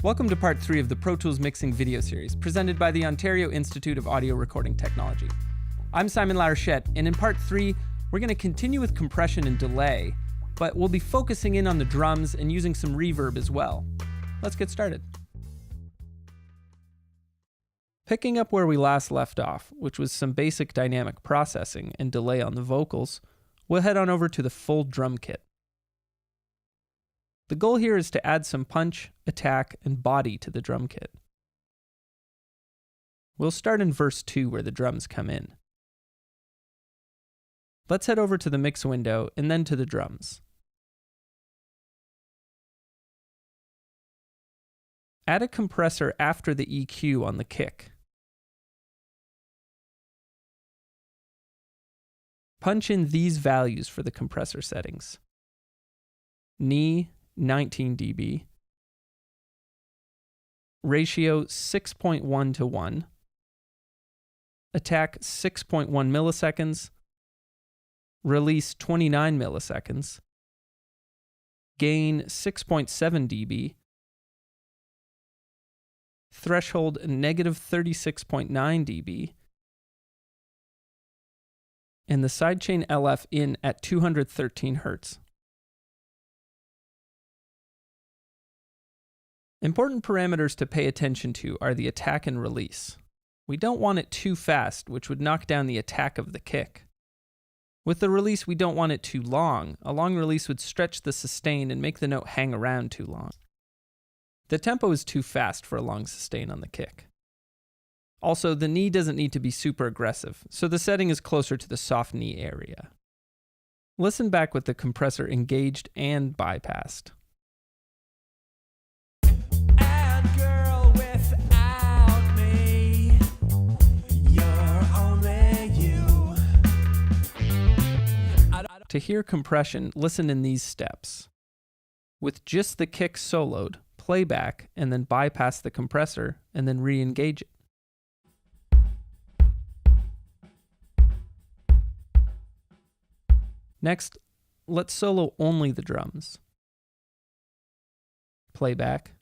Welcome to part 3 of the Pro Tools mixing video series, presented by the Ontario Institute of Audio Recording Technology. I'm Simon Larochette, and in part 3, we're going to continue with compression and delay, but we'll be focusing in on the drums and using some reverb as well. Let's get started. Picking up where we last left off, which was some basic dynamic processing and delay on the vocals, we'll head on over to the full drum kit. The goal here is to add some punch, attack, and body to the drum kit. We'll start in verse 2 where the drums come in. Let's head over to the mix window and then to the drums. Add a compressor after the EQ on the kick. Punch in these values for the compressor settings. Knee 19 dB, ratio 6.1 to 1, attack 6.1 milliseconds, release 29 milliseconds, gain 6.7 dB, threshold negative 36.9 dB, and the sidechain LF in at 213 Hz. Important parameters to pay attention to are the attack and release. We don't want it too fast, which would knock down the attack of the kick. With the release, we don't want it too long. A long release would stretch the sustain and make the note hang around too long. The tempo is too fast for a long sustain on the kick. Also, the knee doesn't need to be super aggressive, so the setting is closer to the soft knee area. Listen back with the compressor engaged and bypassed. To hear compression, listen in these steps. With just the kick soloed, play back and then bypass the compressor and then re-engage it. Next, let's solo only the drums. Play back.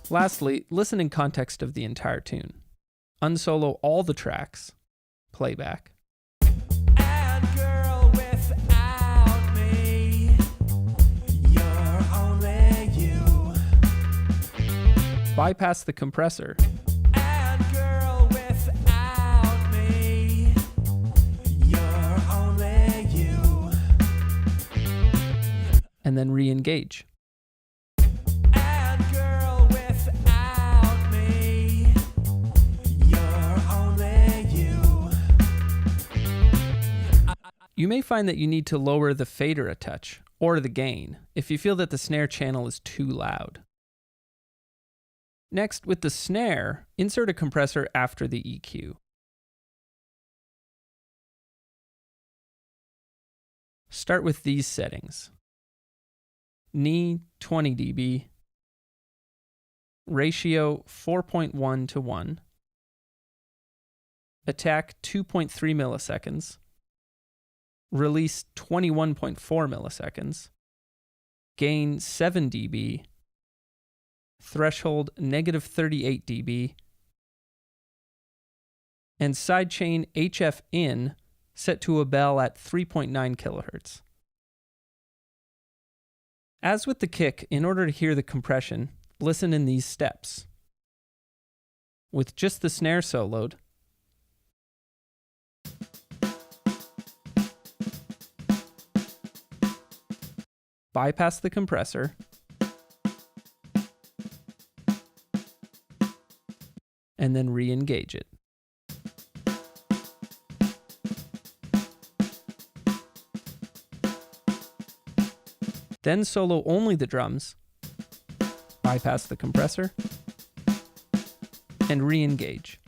Lastly, listen in context of the entire tune. Unsolo all the tracks, playback. And girl, without me, you're only you. Bypass the compressor. And girl, without me, you're only you. And then re-engage. You may find that you need to lower the fader a touch, or the gain, if you feel that the snare channel is too loud. Next, with the snare, insert a compressor after the EQ. Start with these settings. Knee 20 dB, ratio 4.1 to 1, attack 2.3 milliseconds, release 21.4 milliseconds, gain 7 dB, threshold negative 38 dB, and sidechain HF in set to a bell at 3.9 kHz. As with the kick, in order to hear the compression, listen in these steps. With just the snare soloed, bypass the compressor, and then re-engage it. Then solo only the drums, bypass the compressor, and re-engage.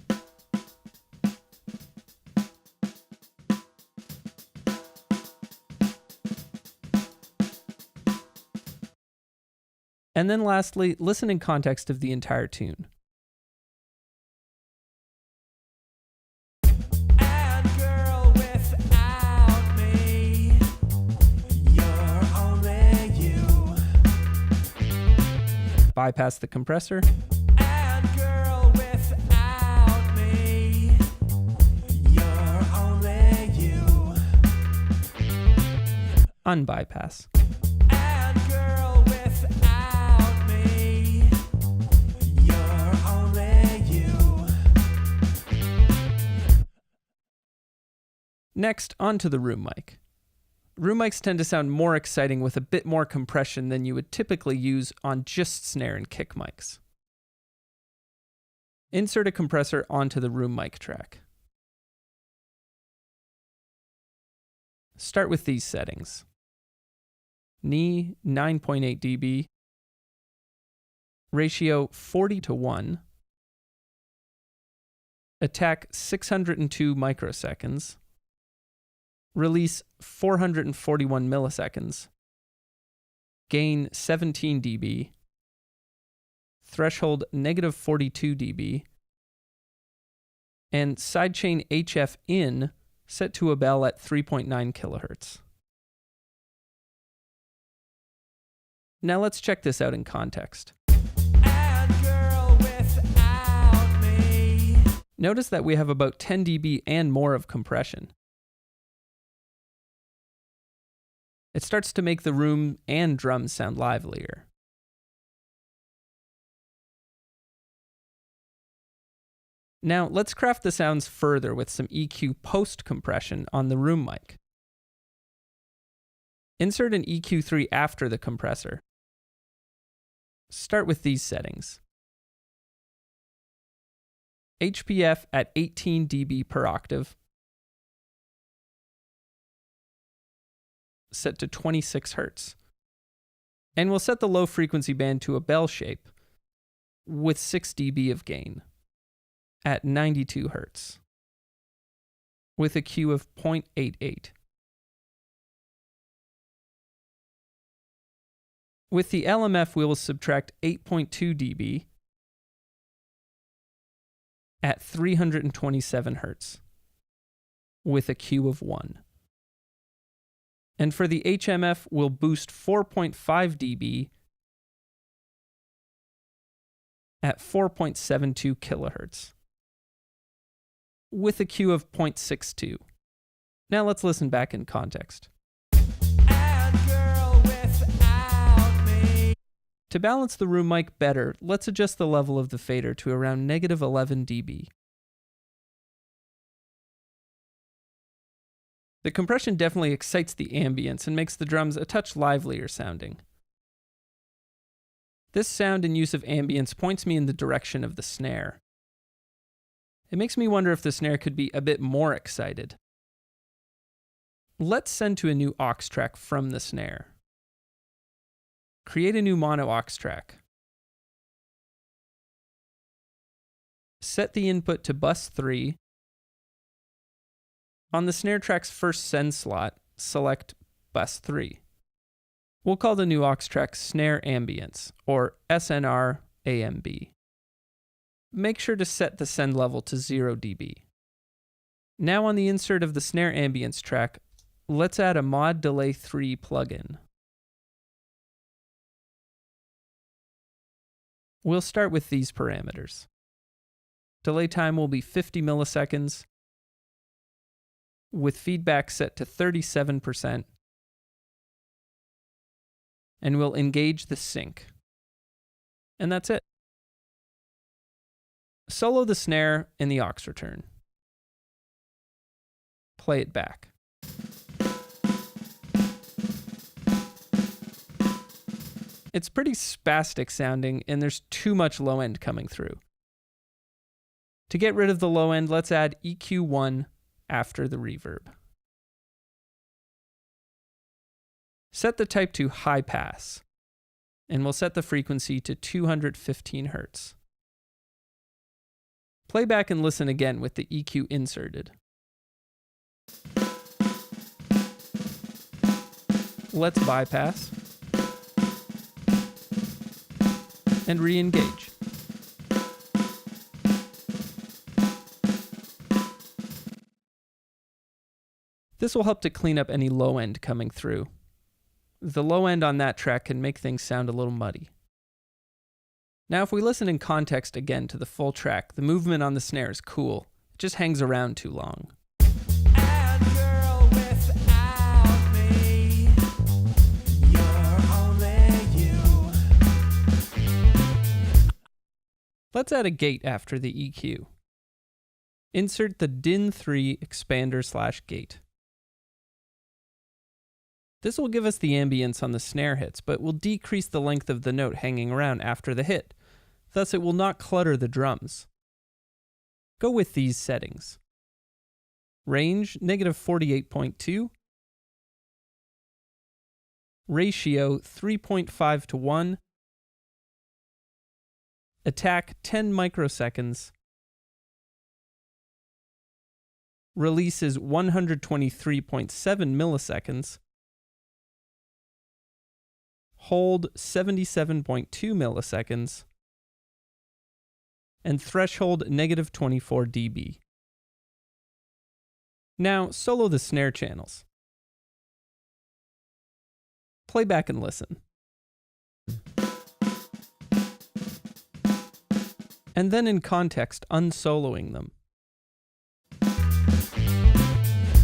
And then lastly, listen in context of the entire tune. And girl, without me, you're only you. Bypass the compressor, And girl, without me, you're only you. unbypass. And girl, without me, you're only you. Next, onto the room mic. Room mics tend to sound more exciting with a bit more compression than you would typically use on just snare and kick mics. Insert a compressor onto the room mic track. Start with these settings. Knee 9.8 dB, ratio 40:1, attack 602 microseconds, release 441 milliseconds, gain 17 dB, threshold -42 dB, and sidechain HF in set to a bell at 3.9 kilohertz. Now let's check this out in context. And girl, without me, Notice that we have about 10 dB and more of compression. It starts to make the room and drums sound livelier. Now let's craft the sounds further with some EQ post-compression on the room mic. Insert an EQ03 after the compressor. Start with these settings. HPF at 18 dB per octave, set to 26 Hz. And we'll set the low frequency band to a bell shape with 6 dB of gain at 92 Hz with a Q of 0.88. With the LMF, we will subtract 8.2 dB at 327 Hz with a Q of 1. And for the HMF, we'll boost 4.5 dB at 4.72 kilohertz with a Q of 0.62. Now let's listen back in context. and girl, without me, To balance the room mic better, let's adjust the level of the fader to around -11 dB. The compression definitely excites the ambience and makes the drums a touch livelier sounding. This sound and use of ambience points me in the direction of the snare. It makes me wonder if the snare could be a bit more excited. Let's send to a new aux track from the snare. Create a new mono aux track. Set the input to bus 3. On the snare track's first send slot, select bus 3. We'll call the new aux track Snare Ambience, or SNR AMB. Make sure to set the send level to 0 dB. Now on the insert of the Snare Ambience track, let's add a Mod Delay 3 plugin. We'll start with these parameters. Delay time will be 50 milliseconds, with feedback set to 37%, and we'll engage the sync. And that's it. Solo the snare in the aux return. Play it back. It's pretty spastic sounding, and there's too much low end coming through. To get rid of the low end, let's add EQ1 after the reverb. Set the type to high pass, and we'll set the frequency to 215 Hz. Play back and listen again with the EQ inserted. Let's bypass and re-engage. This will help to clean up any low end coming through. The low end on that track can make things sound a little muddy. Now if we listen in context again to the full track, the movement on the snare is cool. It just hangs around too long. And girl, without me, you're only you. Let's add a gate after the EQ. Insert the DIN3 expander/gate. This will give us the ambience on the snare hits, but will decrease the length of the note hanging around after the hit. Thus, it will not clutter the drums. Go with these settings. Range, -48.2. Ratio, 3.5:1. Attack, 10 microseconds. Release is 123.7 milliseconds. Hold 77.2 milliseconds, and threshold -24 dB. Now solo the snare channels. Play back and listen. And then in context, unsoloing them.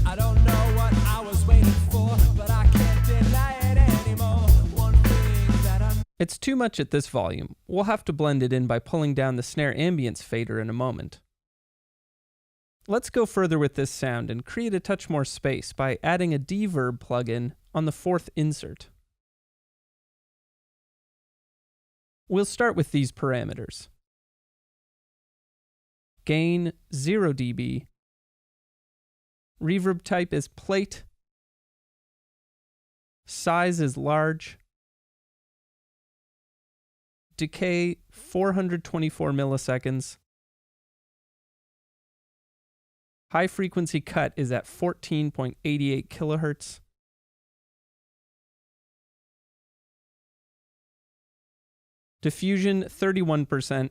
I don't know what I was waiting for, but I can't deny it anymore. One thing that I It's too much at this volume. We'll have to blend it in by pulling down the snare ambience fader in a moment. Let's go further with this sound and create a touch more space by adding a Reverb plugin on the fourth insert. We'll start with these parameters. Gain 0 dB. Reverb type is plate. Size is large. Decay 424 milliseconds. High frequency cut is at 14.88 kilohertz. Diffusion 31%.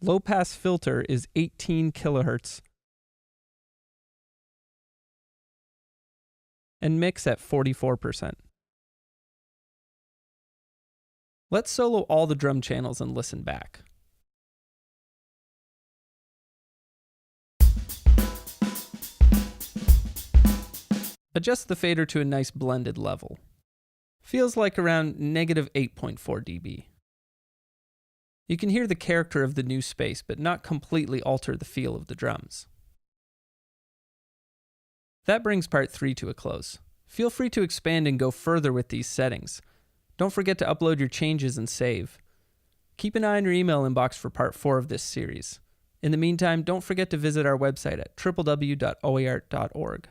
Low pass filter is 18 kilohertz. And mix at 44%. Let's solo all the drum channels and listen back. Adjust the fader to a nice blended level. Feels like around -8.4 dB. You can hear the character of the new space, but not completely alter the feel of the drums. That brings part 3 to a close. Feel free to expand and go further with these settings. Don't forget to upload your changes and save. Keep an eye on your email inbox for part 4 of this series. In the meantime, don't forget to visit our website at www.oiart.org.